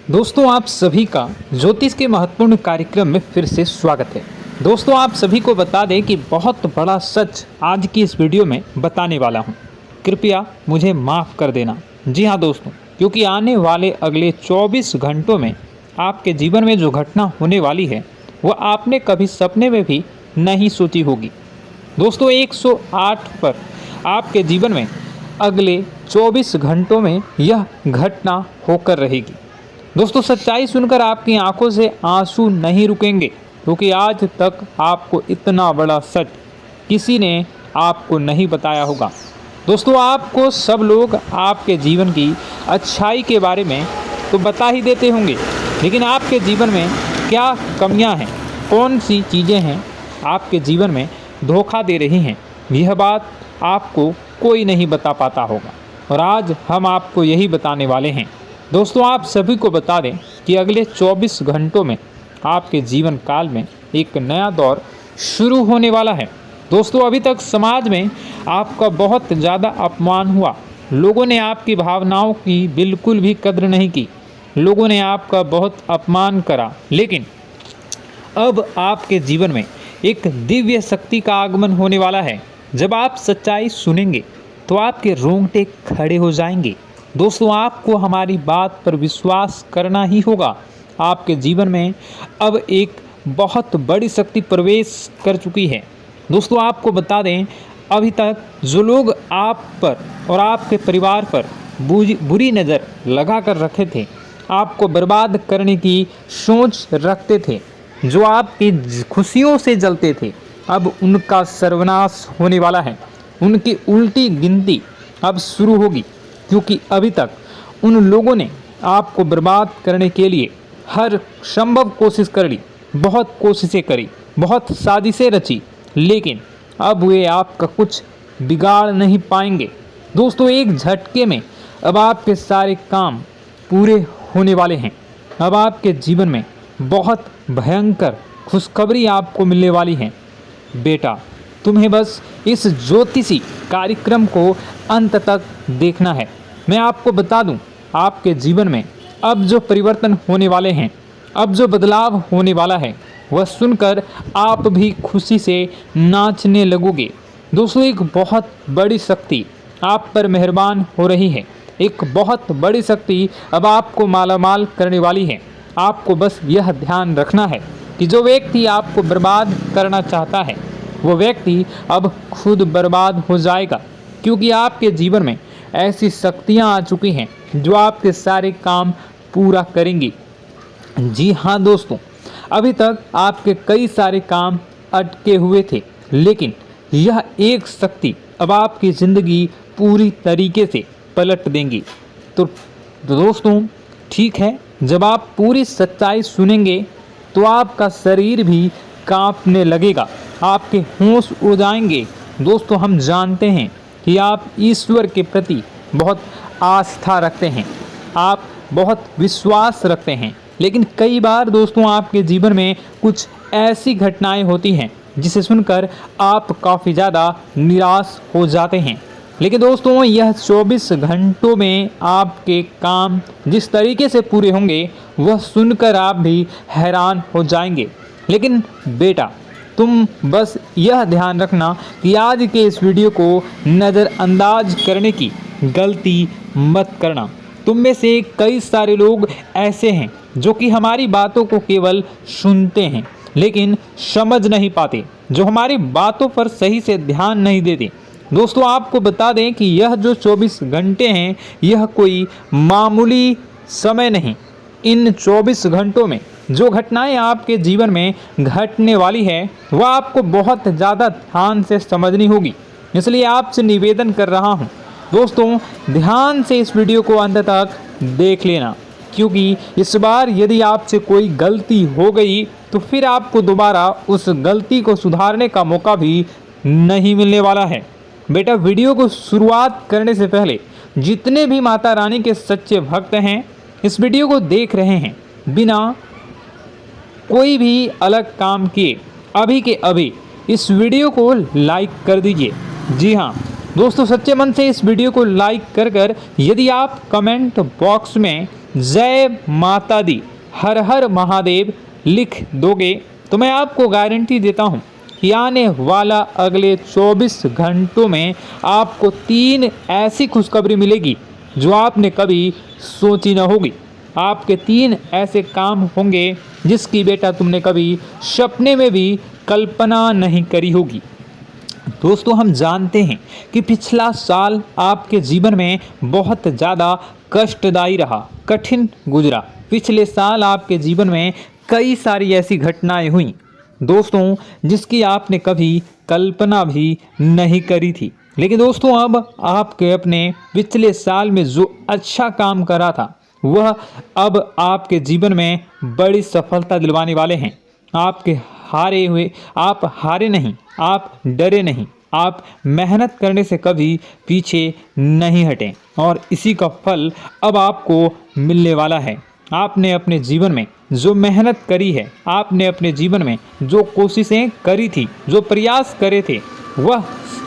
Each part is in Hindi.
दोस्तों आप सभी का ज्योतिष के महत्वपूर्ण कार्यक्रम में फिर से स्वागत है। दोस्तों आप सभी को बता दें कि बहुत बड़ा सच आज की इस वीडियो में बताने वाला हूं। कृपया मुझे माफ़ कर देना। जी हां दोस्तों, क्योंकि आने वाले अगले 24 घंटों में आपके जीवन में जो घटना होने वाली है वह आपने कभी सपने में भी नहीं सोची होगी। दोस्तों 108 पर आपके जीवन में अगले 24 घंटों में यह घटना होकर रहेगी। दोस्तों सच्चाई सुनकर आपकी आंखों से आंसू नहीं रुकेंगे, क्योंकि आज तक आपको इतना बड़ा सच किसी ने आपको नहीं बताया होगा। दोस्तों आपको सब लोग आपके जीवन की अच्छाई के बारे में तो बता ही देते होंगे, लेकिन आपके जीवन में क्या कमियां हैं, कौन सी चीज़ें हैं आपके जीवन में धोखा दे रही हैं, यह बात आपको कोई नहीं बता पाता होगा। और आज हम आपको यही बताने वाले हैं। दोस्तों आप सभी को बता दें कि अगले 24 घंटों में आपके जीवन काल में एक नया दौर शुरू होने वाला है। दोस्तों अभी तक समाज में आपका बहुत ज़्यादा अपमान हुआ, लोगों ने आपकी भावनाओं की बिल्कुल भी कद्र नहीं की, लोगों ने आपका बहुत अपमान करा, लेकिन अब आपके जीवन में एक दिव्य शक्ति का आगमन होने वाला है। जब आप सच्चाई सुनेंगे तो आपके रोंगटे खड़े हो जाएंगे। दोस्तों आपको हमारी बात पर विश्वास करना ही होगा। आपके जीवन में अब एक बहुत बड़ी शक्ति प्रवेश कर चुकी है। दोस्तों आपको बता दें, अभी तक जो लोग आप पर और आपके परिवार पर बुरी नज़र लगा कर रखे थे, आपको बर्बाद करने की सोच रखते थे, जो आपकी खुशियों से जलते थे, अब उनका सर्वनाश होने वाला है। उनकी उल्टी गिनती अब शुरू होगी, क्योंकि अभी तक उन लोगों ने आपको बर्बाद करने के लिए हर संभव कोशिश कर ली, बहुत कोशिशें करी, बहुत साजिशें रची, लेकिन अब वे आपका कुछ बिगाड़ नहीं पाएंगे। दोस्तों एक झटके में अब आपके सारे काम पूरे होने वाले हैं। अब आपके जीवन में बहुत भयंकर खुशखबरी आपको मिलने वाली है। बेटा तुम्हें बस इस ज्योतिषी कार्यक्रम को अंत तक देखना है। मैं आपको बता दूं, आपके जीवन में अब जो परिवर्तन होने वाले हैं, अब जो बदलाव होने वाला है, वह सुनकर आप भी खुशी से नाचने लगोगे। दोस्तों एक बहुत बड़ी शक्ति आप पर मेहरबान हो रही है। एक बहुत बड़ी शक्ति अब आपको मालामाल करने वाली है। आपको बस यह ध्यान रखना है कि जो व्यक्ति आपको बर्बाद करना चाहता है, वो व्यक्ति अब खुद बर्बाद हो जाएगा, क्योंकि आपके जीवन में ऐसी शक्तियां आ चुकी हैं जो आपके सारे काम पूरा करेंगी। जी हाँ दोस्तों, अभी तक आपके कई सारे काम अटके हुए थे, लेकिन यह एक शक्ति अब आपकी ज़िंदगी पूरी तरीके से पलट देंगी। तो दोस्तों ठीक है, जब आप पूरी सच्चाई सुनेंगे तो आपका शरीर भी कांपने लगेगा, आपके होश उड़ जाएंगे। दोस्तों हम जानते हैं कि आप ईश्वर के प्रति बहुत आस्था रखते हैं, आप बहुत विश्वास रखते हैं, लेकिन कई बार दोस्तों आपके जीवन में कुछ ऐसी घटनाएं होती हैं जिसे सुनकर आप काफ़ी ज़्यादा निराश हो जाते हैं। लेकिन दोस्तों यह 24 घंटों में आपके काम जिस तरीके से पूरे होंगे वह सुनकर आप भी हैरान हो जाएंगे। लेकिन बेटा तुम बस यह ध्यान रखना कि आज के इस वीडियो को नज़रअंदाज करने की गलती मत करना। तुम में से कई सारे लोग ऐसे हैं जो कि हमारी बातों को केवल सुनते हैं लेकिन समझ नहीं पाते, जो हमारी बातों पर सही से ध्यान नहीं देते। दोस्तों आपको बता दें कि यह जो 24 घंटे हैं यह कोई मामूली समय नहीं। इन 24 घंटों में जो घटनाएं आपके जीवन में घटने वाली है वह आपको बहुत ज़्यादा ध्यान से समझनी होगी। इसलिए आपसे निवेदन कर रहा हूं दोस्तों, ध्यान से इस वीडियो को अंत तक देख लेना, क्योंकि इस बार यदि आपसे कोई गलती हो गई तो फिर आपको दोबारा उस गलती को सुधारने का मौका भी नहीं मिलने वाला है। बेटा वीडियो को शुरुआत करने से पहले जितने भी माता रानी के सच्चे भक्त हैं इस वीडियो को देख रहे हैं, बिना कोई भी अलग काम किए अभी के अभी इस वीडियो को लाइक कर दीजिए। जी हाँ दोस्तों, सच्चे मन से इस वीडियो को लाइक कर यदि आप कमेंट बॉक्स में जय माता दी, हर हर महादेव लिख दोगे तो मैं आपको गारंटी देता हूँ कि आने वाला अगले 24 घंटों में आपको 3 ऐसी खुशखबरी मिलेगी जो आपने कभी सोची न होगी। आपके 3 ऐसे काम होंगे जिसकी बेटा तुमने कभी सपने में भी कल्पना नहीं करी होगी। दोस्तों, हम जानते हैं कि पिछला साल आपके जीवन में बहुत ज़्यादा कष्टदायी रहा, कठिन गुजरा। पिछले साल आपके जीवन में कई सारी ऐसी घटनाएं हुई दोस्तों जिसकी आपने कभी कल्पना भी नहीं करी थी। लेकिन दोस्तों, अब आपके अपने पिछले साल में जो अच्छा काम करा था वह अब आपके जीवन में बड़ी सफलता दिलवाने वाले हैं। आप हारे नहीं, आप डरे नहीं, आप मेहनत करने से कभी पीछे नहीं हटें और इसी का फल अब आपको मिलने वाला है। आपने अपने जीवन में जो मेहनत करी है, आपने अपने जीवन में जो कोशिशें करी थी, जो प्रयास करे थे, वह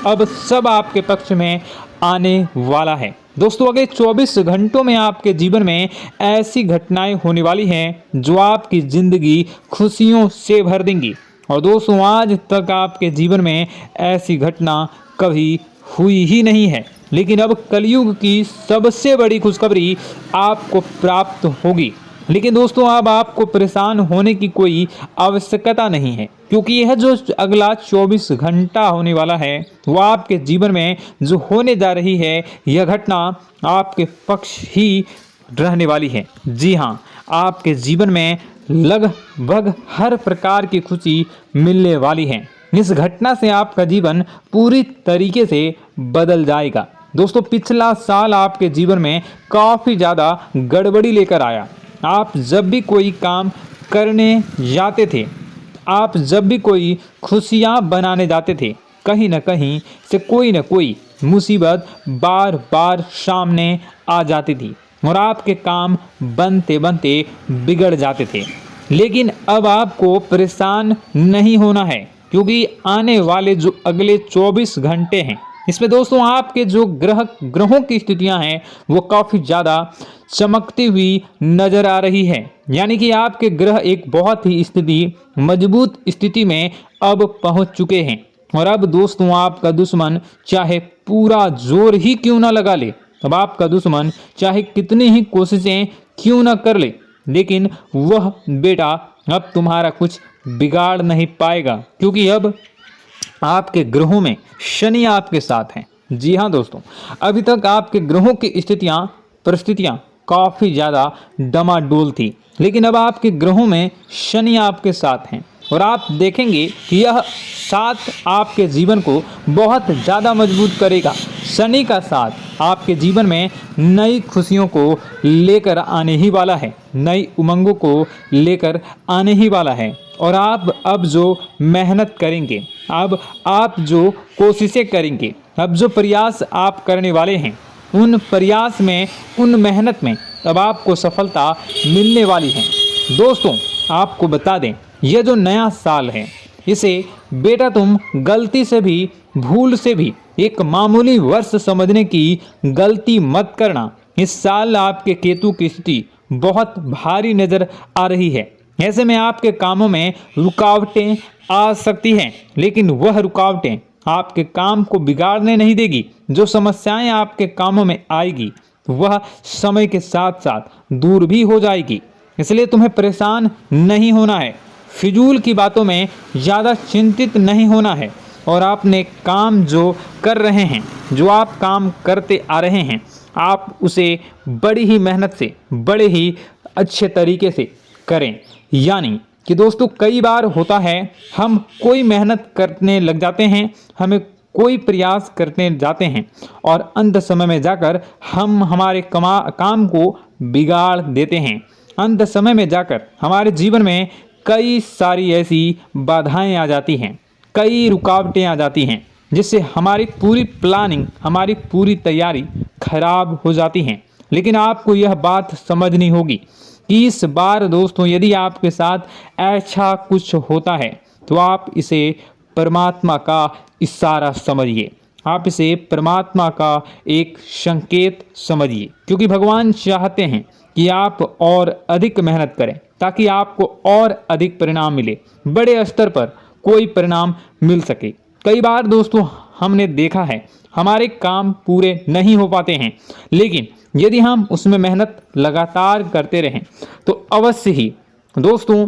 अब सब आपके पक्ष में आने वाला है। दोस्तों, अगले 24 घंटों में आपके जीवन में ऐसी घटनाएं होने वाली हैं जो आपकी ज़िंदगी खुशियों से भर देंगी। और दोस्तों, आज तक आपके जीवन में ऐसी घटना कभी हुई ही नहीं है, लेकिन अब कलयुग की सबसे बड़ी खुशखबरी आपको प्राप्त होगी। लेकिन दोस्तों, अब आपको परेशान होने की कोई आवश्यकता नहीं है, क्योंकि यह जो अगला 24 घंटा होने वाला है वह आपके जीवन में जो होने जा रही है यह घटना आपके पक्ष ही रहने वाली है। जी हाँ, आपके जीवन में लगभग हर प्रकार की खुशी मिलने वाली है। इस घटना से आपका जीवन पूरी तरीके से बदल जाएगा। दोस्तों, पिछला साल आपके जीवन में काफ़ी ज़्यादा गड़बड़ी लेकर आया। आप जब भी कोई काम करने जाते थे, आप जब भी कोई खुशियाँ बनाने जाते थे, कहीं न कहीं से कोई न कोई मुसीबत बार बार सामने आ जाती थी और आपके काम बनते बनते बिगड़ जाते थे। लेकिन अब आपको परेशान नहीं होना है, क्योंकि आने वाले जो अगले 24 घंटे हैं इसमें दोस्तों आपके जो ग्रहों की स्थितियां हैं वो काफ़ी ज़्यादा चमकती हुई नज़र आ रही है। यानी कि आपके ग्रह एक बहुत ही मजबूत स्थिति में अब पहुंच चुके हैं। और अब दोस्तों, आपका दुश्मन चाहे पूरा जोर ही क्यों ना लगा ले, अब आपका दुश्मन चाहे कितनी ही कोशिशें क्यों ना कर ले, लेकिन वह बेटा अब तुम्हारा कुछ बिगाड़ नहीं पाएगा, क्योंकि अब आपके ग्रहों में शनि आपके साथ हैं। जी हाँ दोस्तों, अभी तक आपके ग्रहों की परिस्थितियाँ काफ़ी ज़्यादा डमाडोल थी, लेकिन अब आपके ग्रहों में शनि आपके साथ हैं और आप देखेंगे कि यह साथ आपके जीवन को बहुत ज़्यादा मजबूत करेगा। शनि का साथ आपके जीवन में नई खुशियों को लेकर आने ही वाला है, नई उमंगों को लेकर आने ही वाला है। और आप अब जो मेहनत करेंगे, अब आप जो कोशिशें करेंगे, अब जो प्रयास आप करने वाले हैं, उन प्रयास में, उन मेहनत में अब आपको सफलता मिलने वाली है। दोस्तों, आपको बता दें, यह जो नया साल है इसे बेटा तुम गलती से भी, भूल से भी एक मामूली वर्ष समझने की गलती मत करना। इस साल आपके केतु की स्थिति बहुत भारी नज़र आ रही है। ऐसे में आपके कामों में रुकावटें आ सकती हैं, लेकिन वह रुकावटें आपके काम को बिगाड़ने नहीं देगी। जो समस्याएं आपके कामों में आएगी वह समय के साथ साथ दूर भी हो जाएगी। इसलिए तुम्हें परेशान नहीं होना है, फिजूल की बातों में ज़्यादा चिंतित नहीं होना है। और आपने काम जो कर रहे हैं, जो आप काम करते आ रहे हैं, आप उसे बड़ी ही मेहनत से, बड़े ही अच्छे तरीके से करें। यानी कि दोस्तों, कई बार होता है हम कोई मेहनत करने लग जाते हैं, हमें कोई प्रयास करने जाते हैं और अंत समय में जाकर हम हमारे काम को बिगाड़ देते हैं। अंत समय में जाकर हमारे जीवन में कई सारी ऐसी बाधाएं आ जाती हैं, कई रुकावटें आ जाती हैं, जिससे हमारी पूरी प्लानिंग, हमारी पूरी तैयारी खराब हो जाती हैं। लेकिन आपको यह बात समझनी होगी कि इस बार दोस्तों, यदि आपके साथ ऐसा कुछ होता है तो आप इसे परमात्मा का इशारा समझिए। आप इसे परमात्मा का एक संकेत समझिए, क्योंकि भगवान चाहते हैं कि आप और अधिक मेहनत करें ताकि आपको और अधिक परिणाम मिले, बड़े स्तर पर कोई परिणाम मिल सके। कई बार दोस्तों हमने देखा है हमारे काम पूरे नहीं हो पाते हैं, लेकिन यदि हम उसमें मेहनत लगातार करते रहें तो अवश्य ही दोस्तों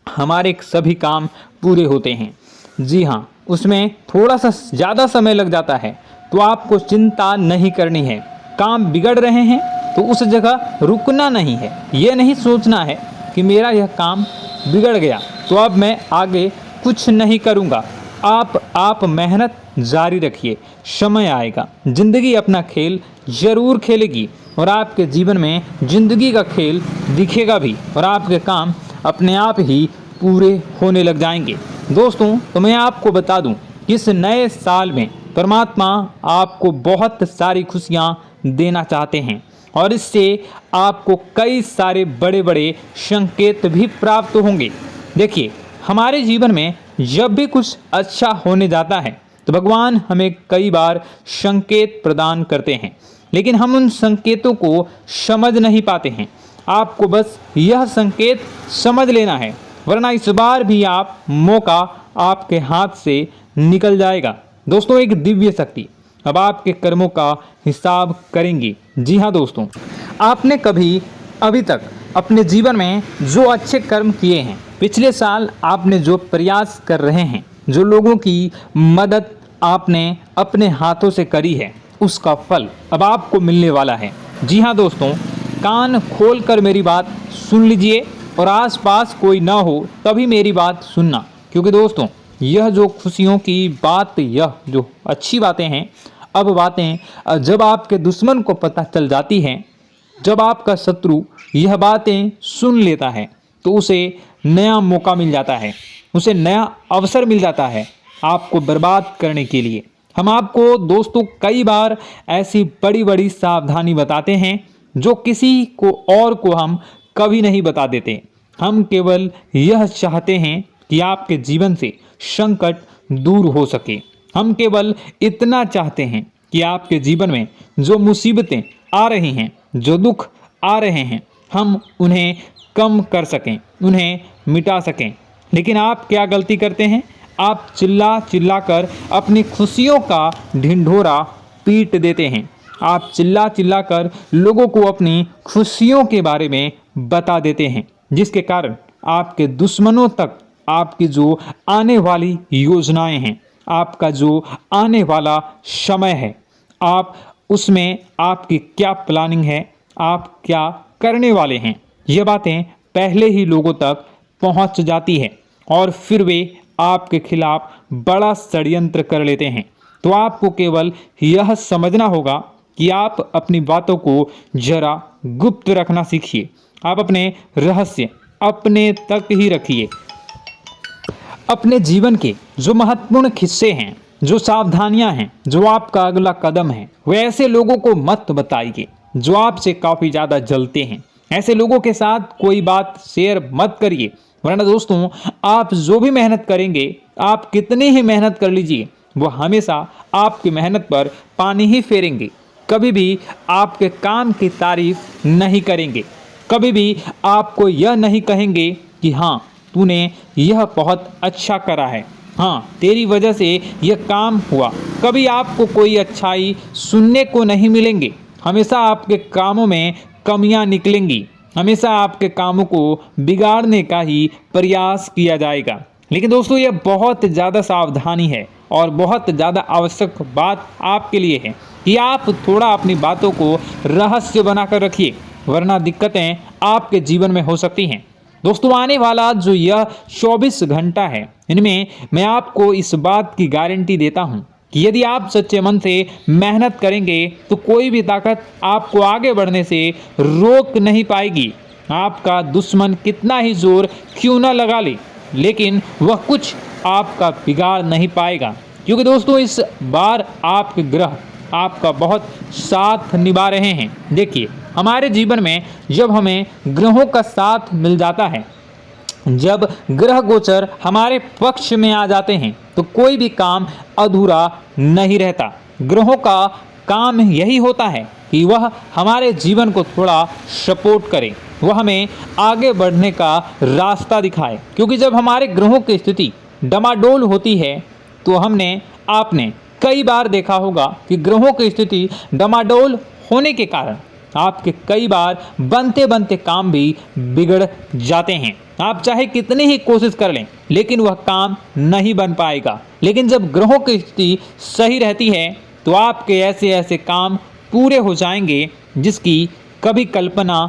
हमारे सभी काम पूरे होते हैं। जी हाँ, उसमें थोड़ा सा ज़्यादा समय लग जाता है तो आपको चिंता नहीं करनी है। काम बिगड़ रहे हैं तो उस जगह रुकना नहीं है, ये नहीं सोचना है कि मेरा यह काम बिगड़ गया तो अब मैं आगे कुछ नहीं करूँगा। आप मेहनत जारी रखिए, समय आएगा, ज़िंदगी अपना खेल ज़रूर खेलेगी और आपके जीवन में ज़िंदगी का खेल दिखेगा भी और आपके काम अपने आप ही पूरे होने लग जाएंगे। दोस्तों तो मैं आपको बता दूं कि इस नए साल में परमात्मा आपको बहुत सारी खुशियां देना चाहते हैं और इससे आपको कई सारे बड़े बड़े संकेत भी प्राप्त होंगे। देखिए, हमारे जीवन में जब भी कुछ अच्छा होने जाता है तो भगवान हमें कई बार संकेत प्रदान करते हैं, लेकिन हम उन संकेतों को समझ नहीं पाते हैं। आपको बस यह संकेत समझ लेना है, वरना इस बार भी आप मौका आपके हाथ से निकल जाएगा। दोस्तों, एक दिव्य शक्ति अब आपके कर्मों का हिसाब करेंगी। जी हाँ दोस्तों, आपने कभी अभी तक अपने जीवन में जो अच्छे कर्म किए हैं, पिछले साल आपने जो प्रयास कर रहे हैं, जो लोगों की मदद आपने अपने हाथों से करी है, उसका फल अब आपको मिलने वाला है। जी हाँ दोस्तों, कान खोलकर मेरी बात सुन लीजिए और आसपास कोई ना हो तभी मेरी बात सुनना, क्योंकि दोस्तों यह जो खुशियों की बात, यह जो अच्छी बातें हैं, अब बातें जब आपके दुश्मन को पता चल जाती हैं, जब आपका शत्रु यह बातें सुन लेता है तो उसे नया मौका मिल जाता है, उसे नया अवसर मिल जाता है आपको बर्बाद करने के लिए। हम आपको दोस्तों कई बार ऐसी बड़ी बड़ी सावधानी बताते हैं जो किसी को और को हम कभी नहीं बता देते। हम केवल यह चाहते हैं कि आपके जीवन से संकट दूर हो सके। हम केवल इतना चाहते हैं कि आपके जीवन में जो मुसीबतें आ रही हैं, जो दुख आ रहे हैं, हम उन्हें कम कर सकें, उन्हें मिटा सकें। लेकिन आप क्या गलती करते हैं? आप चिल्ला चिल्ला कर अपनी खुशियों का ढिंढोरा पीट देते हैं। आप चिल्ला चिल्ला कर लोगों को अपनी खुशियों के बारे में बता देते हैं, जिसके कारण आपके दुश्मनों तक आपकी जो आने वाली योजनाएं हैं, आपका जो आने वाला समय है, आप उसमें आपकी क्या प्लानिंग है, आप क्या करने वाले हैं, ये बातें पहले ही लोगों तक पहुंच जाती है और फिर वे आपके खिलाफ बड़ा षड्यंत्र कर लेते हैं। तो आपको केवल यह समझना होगा कि आप अपनी बातों को जरा गुप्त रखना सीखिए। आप अपने रहस्य अपने तक ही रखिए। अपने जीवन के जो महत्वपूर्ण हिस्से हैं, जो सावधानियां हैं, जो आपका अगला कदम है, वे ऐसे लोगों को मत बताइए जो आपसे काफ़ी ज़्यादा जलते हैं। ऐसे लोगों के साथ कोई बात शेयर मत करिए, वरना दोस्तों आप जो भी मेहनत करेंगे, आप कितनी ही मेहनत कर लीजिए, वो हमेशा आपकी मेहनत पर पानी ही फेरेंगे। कभी भी आपके काम की तारीफ नहीं करेंगे, कभी भी आपको यह नहीं कहेंगे कि हाँ तूने यह बहुत अच्छा करा है, हाँ तेरी वजह से यह काम हुआ। कभी आपको कोई अच्छाई सुनने को नहीं मिलेंगे। हमेशा आपके कामों में कमियां निकलेंगी, हमेशा आपके कामों को बिगाड़ने का ही प्रयास किया जाएगा। लेकिन दोस्तों यह बहुत ज़्यादा सावधानी है और बहुत ज़्यादा आवश्यक बात आपके लिए है कि आप थोड़ा अपनी बातों को रहस्य बनाकर रखिए, वरना दिक्कतें आपके जीवन में हो सकती हैं। दोस्तों आने वाला जो यह 24 घंटा है, इनमें मैं आपको इस बात की गारंटी देता हूँ कि यदि आप सच्चे मन से मेहनत करेंगे तो कोई भी ताकत आपको आगे बढ़ने से रोक नहीं पाएगी। आपका दुश्मन कितना ही जोर क्यों न लगा ले, लेकिन वह कुछ आपका बिगाड़ नहीं पाएगा, क्योंकि दोस्तों इस बार आपके ग्रह आपका बहुत साथ निभा रहे हैं। देखिए, हमारे जीवन में जब हमें ग्रहों का साथ मिल जाता है जब ग्रह गोचर हमारे पक्ष में आ जाते हैं तो कोई भी काम अधूरा नहीं रहता। ग्रहों का काम यही होता है कि वह हमारे जीवन को थोड़ा सपोर्ट करे, वह हमें आगे बढ़ने का रास्ता दिखाए। क्योंकि जब हमारे ग्रहों की स्थिति डमाडोल होती है तो आपने कई बार देखा होगा कि ग्रहों की स्थिति डमाडोल होने के कारण आपके कई बार बनते बनते काम भी बिगड़ जाते हैं। आप चाहे कितनी ही कोशिश कर लें लेकिन वह काम नहीं बन पाएगा। लेकिन जब ग्रहों की स्थिति सही रहती है तो आपके ऐसे ऐसे काम पूरे हो जाएंगे जिसकी कभी कल्पना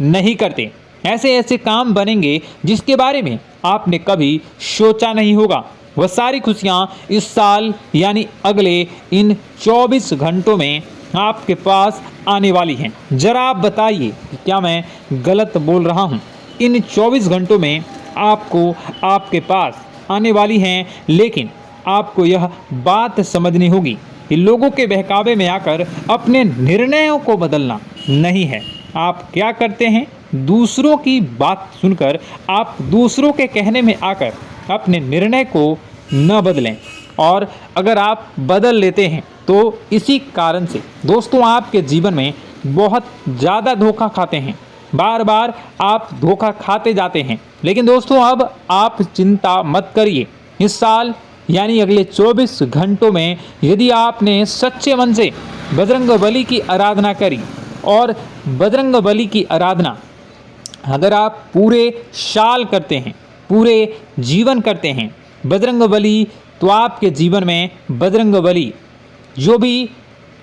नहीं करते। ऐसे ऐसे काम बनेंगे जिसके बारे में आपने कभी सोचा नहीं होगा। वह सारी खुशियाँ इस साल यानी अगले इन 24 घंटों में आपके पास आने वाली हैं। जरा आप बताइए कि क्या मैं गलत बोल रहा हूँ? इन 24 घंटों में आपको आपके पास आने वाली हैं, लेकिन आपको यह बात समझनी होगी कि लोगों के बहकावे में आकर अपने निर्णयों को बदलना नहीं है। आप क्या करते हैं? दूसरों की बात सुनकर आप दूसरों के कहने में आकर अपने निर्णय को न बदलें, और अगर आप बदल लेते हैं तो इसी कारण से दोस्तों आपके जीवन में बहुत ज़्यादा धोखा खाते हैं। बार बार आप धोखा खाते जाते हैं। लेकिन दोस्तों अब आप चिंता मत करिए। इस साल यानी अगले 24 घंटों में यदि आपने सच्चे मन से बजरंगबली की आराधना करी, और बजरंगबली की आराधना अगर आप पूरे साल करते हैं, पूरे जीवन करते हैं बजरंगबली, तो आपके जीवन में बजरंगबली जो भी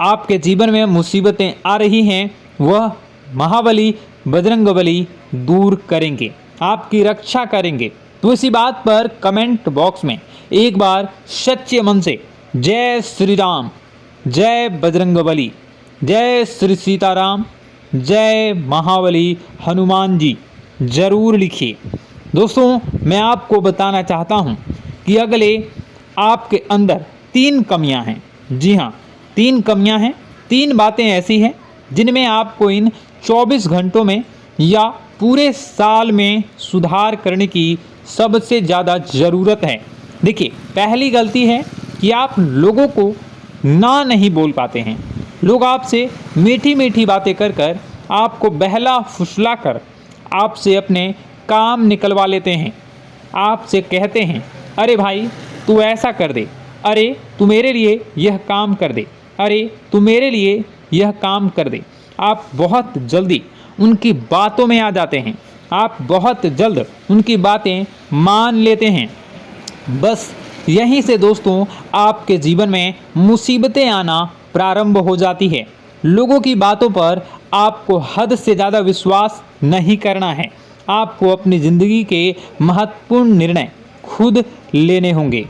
आपके जीवन में मुसीबतें आ रही हैं वह महाबली बजरंगबली दूर करेंगे, आपकी रक्षा करेंगे। तो इसी बात पर कमेंट बॉक्स में एक बार सच्चे मन से जय श्री राम, जय बजरंगबली, जय श्री सीताराम, जय महाबली हनुमान जी जरूर लिखिए। दोस्तों मैं आपको बताना चाहता हूँ कि अगले आपके अंदर 3 कमियां हैं। जी हाँ, 3 कमियां हैं। 3 बातें ऐसी हैं जिनमें आपको इन 24 घंटों में या पूरे साल में सुधार करने की सबसे ज़्यादा ज़रूरत है। देखिए, पहली गलती है कि आप लोगों को ना नहीं बोल पाते हैं। लोग आपसे मीठी मीठी बातें कर कर आपको बहला फुसला कर आपसे अपने काम निकलवा लेते हैं। आपसे कहते हैं, अरे भाई तू ऐसा कर दे, अरे तू मेरे लिए यह काम कर दे, अरे तू मेरे लिए यह काम कर दे। आप बहुत जल्दी उनकी बातों में आ जाते हैं, आप बहुत जल्द उनकी बातें मान लेते हैं। बस यहीं से दोस्तों आपके जीवन में मुसीबतें आना प्रारंभ हो जाती है। लोगों की बातों पर आपको हद से ज़्यादा विश्वास नहीं करना है। आपको अपनी ज़िंदगी के महत्वपूर्ण निर्णय खुद लेने होंगे।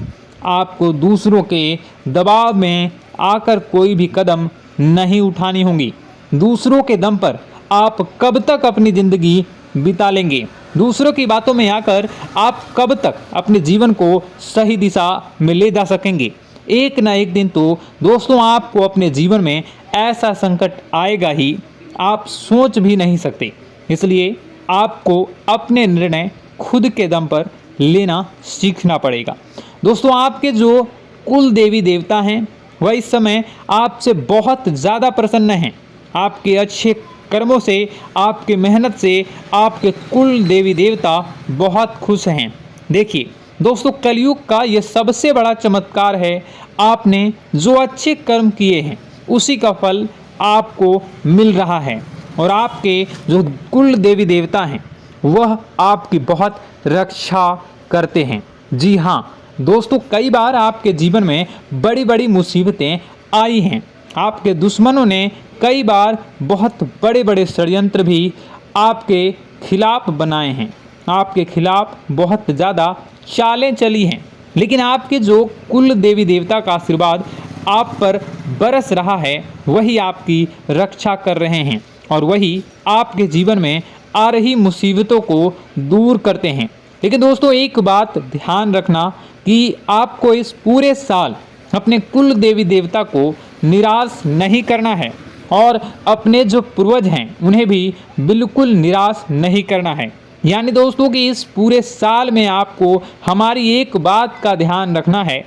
आपको दूसरों के दबाव में आकर कोई भी कदम नहीं उठानी होगी। दूसरों के दम पर आप कब तक अपनी ज़िंदगी बिता लेंगे? दूसरों की बातों में आकर आप कब तक अपने जीवन को सही दिशा में ले जा सकेंगे? एक ना एक दिन तो दोस्तों आपको अपने जीवन में ऐसा संकट आएगा ही, आप सोच भी नहीं सकते। इसलिए आपको अपने निर्णय खुद के दम पर लेना सीखना पड़ेगा। दोस्तों आपके जो कुल देवी देवता हैं वह इस समय आपसे बहुत ज़्यादा प्रसन्न हैं। आपके अच्छे कर्मों से, आपके मेहनत से आपके कुल देवी देवता बहुत खुश हैं। देखिए दोस्तों, कलयुग का ये सबसे बड़ा चमत्कार है। आपने जो अच्छे कर्म किए हैं उसी का फल आपको मिल रहा है, और आपके जो कुल देवी देवता हैं वह आपकी बहुत रक्षा करते हैं। जी हाँ दोस्तों, कई बार आपके जीवन में बड़ी बड़ी मुसीबतें आई हैं। आपके दुश्मनों ने कई बार बहुत बड़े बड़े षड्यंत्र भी आपके खिलाफ बनाए हैं। आपके खिलाफ बहुत ज़्यादा चालें चली हैं, लेकिन आपके जो कुल देवी देवता का आशीर्वाद आप पर बरस रहा है वही आपकी रक्षा कर रहे हैं, और वही आपके जीवन में आ रही मुसीबतों को दूर करते हैं। लेकिन दोस्तों एक बात ध्यान रखना कि आपको इस पूरे साल अपने कुल देवी देवता को निराश नहीं करना है, और अपने जो पूर्वज हैं उन्हें भी बिल्कुल निराश नहीं करना है। यानी दोस्तों कि इस पूरे साल में आपको हमारी एक बात का ध्यान रखना है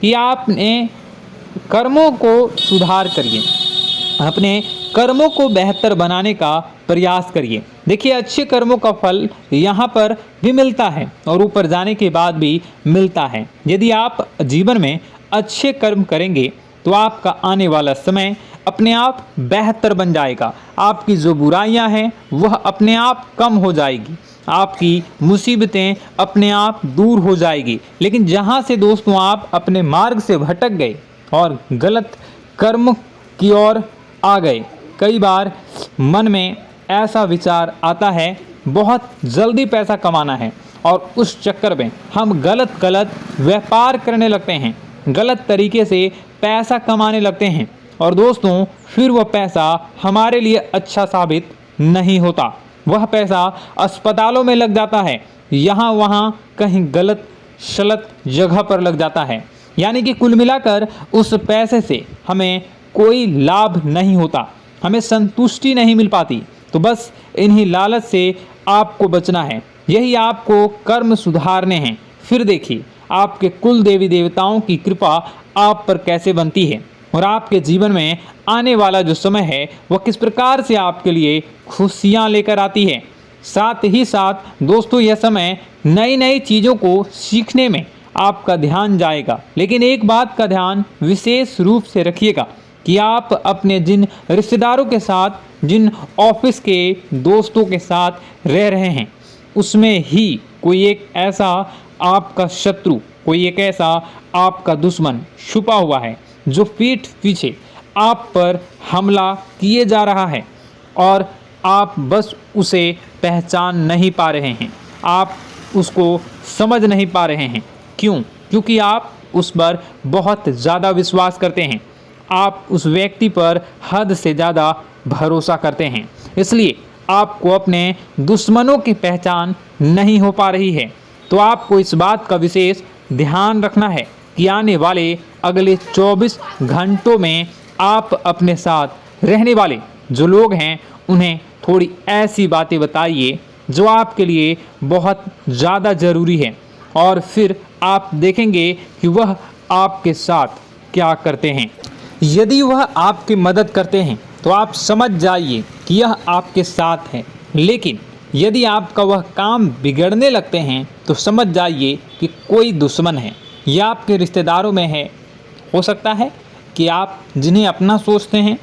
कि आपने कर्मों को सुधार करिए, अपने कर्मों को बेहतर बनाने का प्रयास करिए। देखिए, अच्छे कर्मों का फल यहाँ पर भी मिलता है और ऊपर जाने के बाद भी मिलता है। यदि आप जीवन में अच्छे कर्म करेंगे तो आपका आने वाला समय अपने आप बेहतर बन जाएगा। आपकी जो बुराइयां हैं वह अपने आप कम हो जाएगी, आपकी मुसीबतें अपने आप दूर हो जाएगी। लेकिन जहां से दोस्तों आप अपने मार्ग से भटक गए और गलत कर्म की ओर आ गए, कई बार मन में ऐसा विचार आता है बहुत जल्दी पैसा कमाना है और उस चक्कर में हम गलत व्यापार करने लगते हैं, गलत तरीके से पैसा कमाने लगते हैं और दोस्तों फिर वह पैसा हमारे लिए अच्छा साबित नहीं होता। वह पैसा अस्पतालों में लग जाता है, यहाँ वहाँ कहीं गलत शलत जगह पर लग जाता है। यानी कि कुल मिलाकर उस पैसे से हमें कोई लाभ नहीं होता, हमें संतुष्टि नहीं मिल पाती। तो बस इन्हीं लालच से आपको बचना है, यही आपको कर्म सुधारने हैं। फिर देखिए आपके कुल देवी देवताओं की कृपा आप पर कैसे बनती है और आपके जीवन में आने वाला जो समय है वह किस प्रकार से आपके लिए खुशियाँ लेकर आती है। साथ ही साथ दोस्तों यह समय नई नई चीज़ों को सीखने में आपका ध्यान जाएगा। लेकिन एक बात का ध्यान विशेष रूप से रखिएगा कि आप अपने जिन रिश्तेदारों के साथ, जिन ऑफिस के दोस्तों के साथ रह रहे हैं, उसमें ही कोई एक ऐसा आपका शत्रु, कोई एक ऐसा आपका दुश्मन छुपा हुआ है जो पीठ पीछे आप पर हमला किए जा रहा है और आप बस उसे पहचान नहीं पा रहे हैं, आप उसको समझ नहीं पा रहे हैं। क्यों? क्योंकि आप उस पर बहुत ज़्यादा विश्वास करते हैं, आप उस व्यक्ति पर हद से ज़्यादा भरोसा करते हैं, इसलिए आपको अपने दुश्मनों की पहचान नहीं हो पा रही है। तो आपको इस बात का विशेष ध्यान रखना है कि आने वाले अगले 24 घंटों में आप अपने साथ रहने वाले जो लोग हैं उन्हें थोड़ी ऐसी बातें बताइए जो आपके लिए बहुत ज़्यादा ज़रूरी है और फिर आप देखेंगे कि वह आपके साथ क्या करते हैं। यदि वह आपकी मदद करते हैं तो आप समझ जाइए कि यह आपके साथ है, लेकिन यदि आपका वह काम बिगड़ने लगते हैं तो समझ जाइए कि कोई दुश्मन है या आपके रिश्तेदारों में है। हो सकता है कि आप जिन्हें अपना सोचते हैं,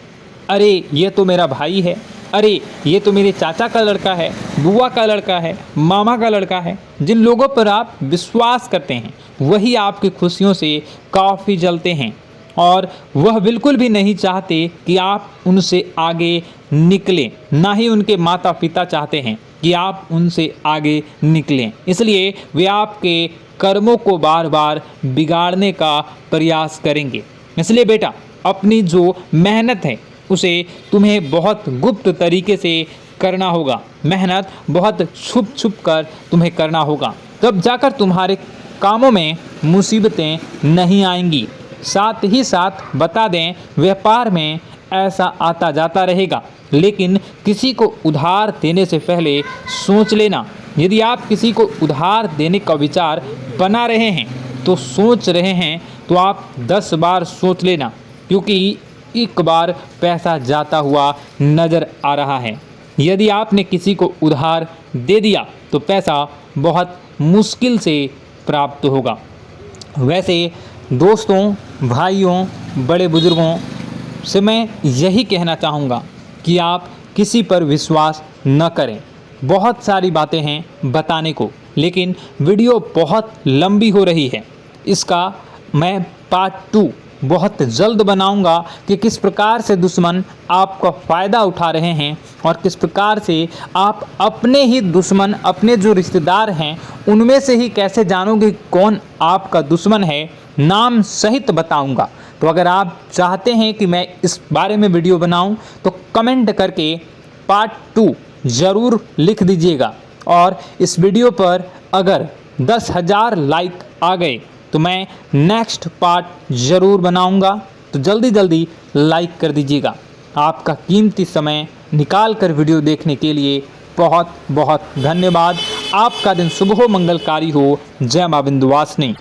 अरे ये तो मेरा भाई है, अरे ये तो मेरे चाचा का लड़का है, बुआ का लड़का है, मामा का लड़का है, जिन लोगों पर आप विश्वास करते हैं वही आपकी खुशियों से काफ़ी जलते हैं और वह बिल्कुल भी नहीं चाहते कि आप उनसे आगे निकलें, ना ही उनके माता पिता चाहते हैं कि आप उनसे आगे निकलें। इसलिए वे आपके कर्मों को बार बार बिगाड़ने का प्रयास करेंगे। इसलिए बेटा, अपनी जो मेहनत है उसे तुम्हें बहुत गुप्त तरीके से करना होगा, मेहनत बहुत छुप छुप कर तुम्हें करना होगा, तब जाकर तुम्हारे कामों में मुसीबतें नहीं आएंगी। साथ ही साथ बता दें, व्यापार में ऐसा आता जाता रहेगा, लेकिन किसी को उधार देने से पहले सोच लेना। यदि आप किसी को उधार देने का विचार बना रहे हैं तो सोच रहे हैं तो आप 10 बार सोच लेना, क्योंकि एक बार पैसा जाता हुआ नज़र आ रहा है। यदि आपने किसी को उधार दे दिया तो पैसा बहुत मुश्किल से प्राप्त होगा। वैसे दोस्तों, भाइयों, बड़े बुजुर्गों से मैं यही कहना चाहूँगा कि आप किसी पर विश्वास न करें। बहुत सारी बातें हैं बताने को, लेकिन वीडियो बहुत लंबी हो रही है। इसका मैं पार्ट 2 बहुत जल्द बनाऊंगा कि किस प्रकार से दुश्मन आपका फ़ायदा उठा रहे हैं और किस प्रकार से आप अपने ही दुश्मन, अपने जो रिश्तेदार हैं उनमें से ही कैसे जानोगे कौन आपका दुश्मन है, नाम सहित बताऊंगा। तो अगर आप चाहते हैं कि मैं इस बारे में वीडियो बनाऊं तो कमेंट करके पार्ट 2 ज़रूर लिख दीजिएगा। और इस वीडियो पर अगर 10,000 लाइक आ गए तो मैं नेक्स्ट पार्ट ज़रूर बनाऊंगा। तो जल्दी जल्दी लाइक कर दीजिएगा। आपका कीमती समय निकाल कर वीडियो देखने के लिए बहुत बहुत धन्यवाद। आपका दिन शुभ हो, मंगलकारी हो। जय मां विंध्यवासिनी।